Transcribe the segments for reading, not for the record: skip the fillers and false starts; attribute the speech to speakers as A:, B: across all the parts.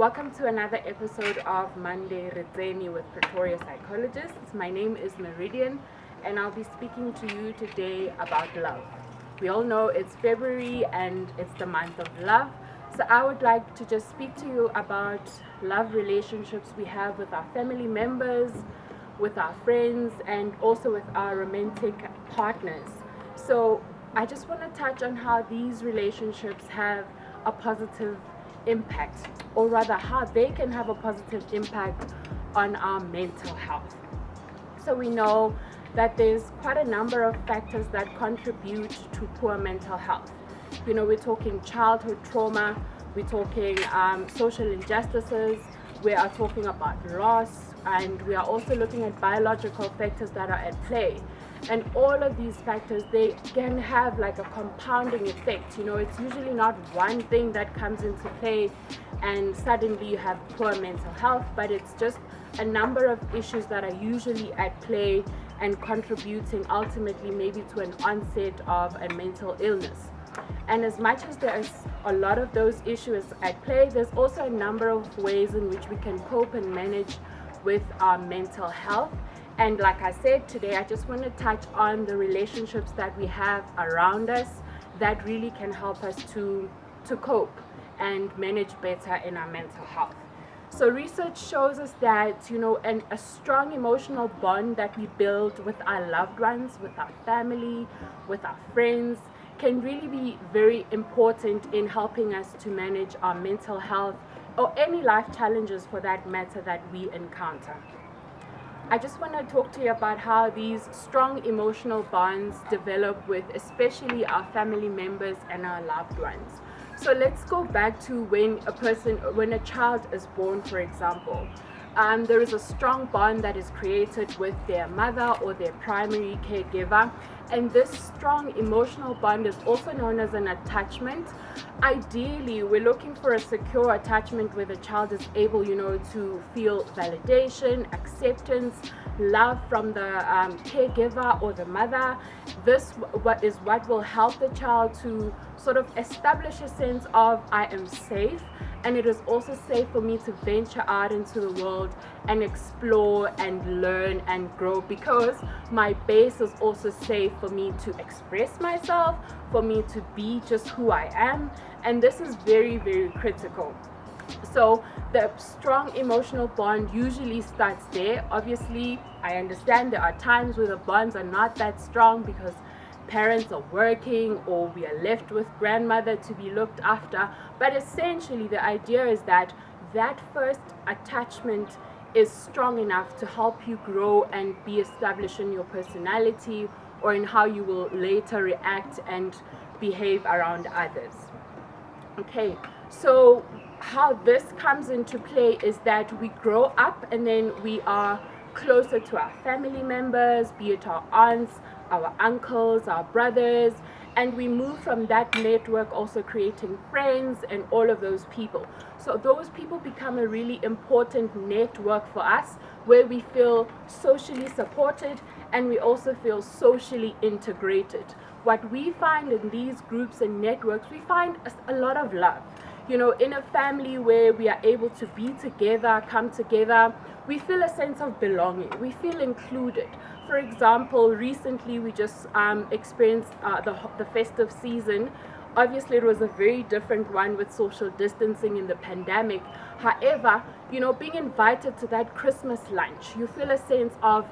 A: Welcome to another episode of Monday Tsene with Pretoria Psychologists. My name is Meridian and I'll be speaking to you today about love. We all know it's February and it's the month of love. So I would like to just speak to you about love relationships we have with our family members, with our friends, and also with our romantic partners. So I just want to touch on how these relationships have a positive impact, or rather how they can have a positive impact on our mental health. So we know that there's quite a number of factors that contribute to poor mental health. You know, we're talking childhood trauma, we're talking social injustices, we are talking about loss, and we are also looking at biological factors that are at play. And all of these factors, they can have like a compounding effect. You know, it's usually not one thing that comes into play and suddenly you have poor mental health, but it's just a number of issues that are usually at play and contributing ultimately maybe to an onset of a mental illness. And as much as there's a lot of those issues at play, there's also a number of ways in which we can cope and manage with our mental health. And like I said, today I just want to touch on the relationships that we have around us that really can help us to cope and manage better in our mental health. So research shows us that, you know, a strong emotional bond that we build with our loved ones, with our family, with our friends, can really be very important in helping us to manage our mental health or any life challenges for that matter that we encounter. I just want to talk to you about how these strong emotional bonds develop with especially our family members and our loved ones. So let's go back to when a child is born, for example. There is a strong bond that is created with their mother or their primary caregiver. And this strong emotional bond is also known as an attachment. Ideally, we're looking for a secure attachment where the child is able, you know, to feel validation, acceptance, love from the caregiver or the mother. This is what will help the child to sort of establish a sense of I am safe, and it is also safe for me to venture out into the world and explore and learn and grow because my base is also safe for me to express myself, for me to be just who I am. And this is very, very critical. So the strong emotional bond usually starts there. Obviously, I understand there are times where the bonds are not that strong because parents are working or we are left with grandmother to be looked after. But essentially, the idea is that that first attachment is strong enough to help you grow and be established in your personality or in how you will later react and behave around others. Okay, so how this comes into play is that we grow up and then we are closer to our family members, be it our aunts, our uncles, our brothers, and we move from that network also creating friends and all of those people. So those people become a really important network for us where we feel socially supported and we also feel socially integrated. What we find in these groups and networks, we find a lot of love. You know, in a family where we are able to be together, come together, we feel a sense of belonging. We feel included. For example, recently we just experienced the festive season. Obviously, it was a very different one with social distancing in the pandemic. However, you know, being invited to that Christmas lunch, you feel a sense of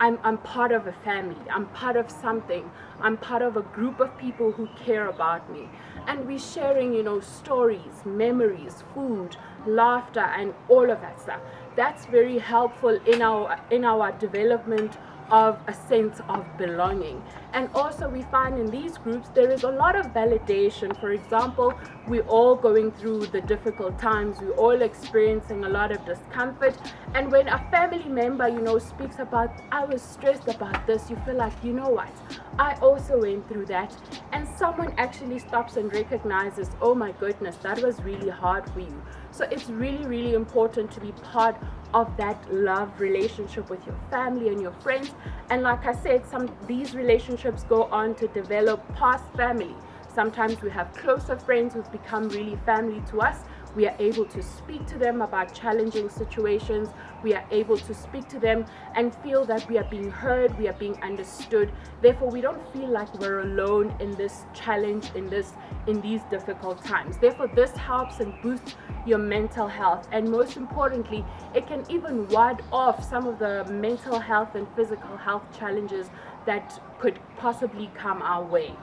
A: I'm part of a family, I'm part of something, I'm part of a group of people who care about me. And we're sharing, you know, stories, memories, food, laughter, and all of that stuff. That's very helpful in our development of a sense of belonging. And also we find in these groups there is a lot of validation. For example, we're all going through the difficult times, we're all experiencing a lot of discomfort, and when a family member, you know, speaks about I was stressed about this, you feel like, you know what, I also went through that, and someone actually stops and recognizes, oh my goodness, that was really hard for you. So it's really, really important to be part of that love relationship with your family and your friends. And like I said, these relationships go on to develop past family. Sometimes we have closer friends who've become really family to us, We are able to speak to them about challenging situations. We are able to speak to them and feel that we are being heard, we are being understood. Therefore, we don't feel like we're alone in this challenge, in these difficult times. Therefore, this helps and boosts your mental health, and most importantly, it can even ward off some of the mental health and physical health challenges that could possibly come our way.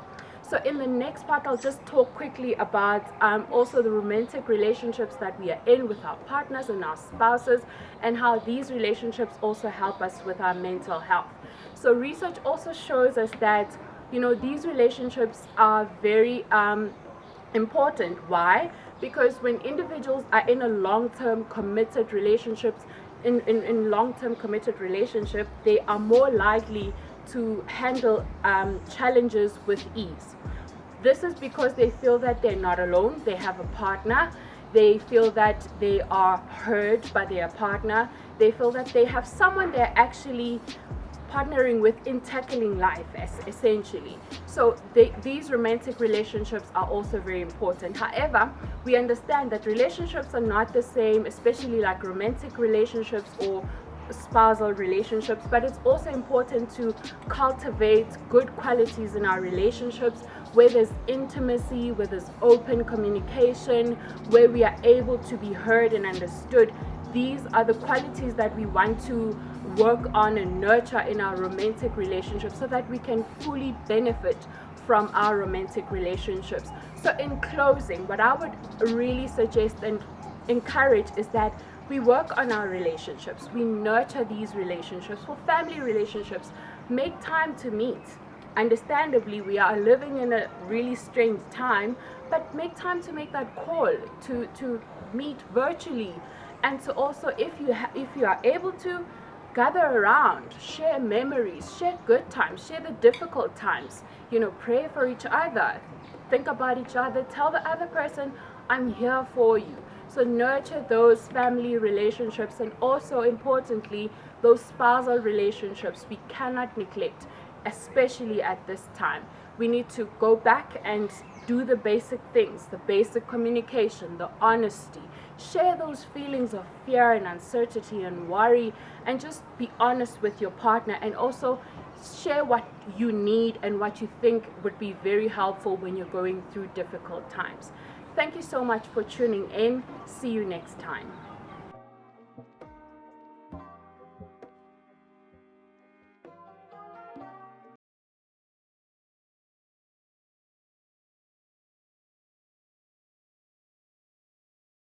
A: So in the next part, I'll just talk quickly about also the romantic relationships that we are in with our partners and our spouses, and how these relationships also help us with our mental health. So research also shows us that, these relationships are very important. Why? Because when individuals are in a long-term committed relationships, in long-term committed relationship, they are more likely to handle challenges with ease. This is because they feel that they're not alone, they have a partner, they feel that they are heard by their partner, they feel that they have someone they're actually partnering with in tackling life, essentially. So these romantic relationships are also very important. However, we understand that relationships are not the same, especially like romantic relationships or spousal relationships, but it's also important to cultivate good qualities in our relationships, where there's intimacy, where there's open communication, where we are able to be heard and understood. These are the qualities that we want to work on and nurture in our romantic relationships, so that we can fully benefit from our romantic relationships. So in closing, what I would really suggest and encourage is that we work on our relationships, we nurture these relationships. For family relationships, make time to meet. Understandably, we are living in a really strange time, but make time to make that call, to meet virtually, and to also, if you are able to, gather around, share memories, share good times, share the difficult times, pray for each other, think about each other, tell the other person, I'm here for you. So nurture those family relationships, and also importantly, those spousal relationships we cannot neglect, especially at this time. We need to go back and do the basic things, the basic communication, the honesty. Share those feelings of fear and uncertainty and worry, and just be honest with your partner, and also share what you need and what you think would be very helpful when you're going through difficult times. Thank you so much for tuning in. See you next time.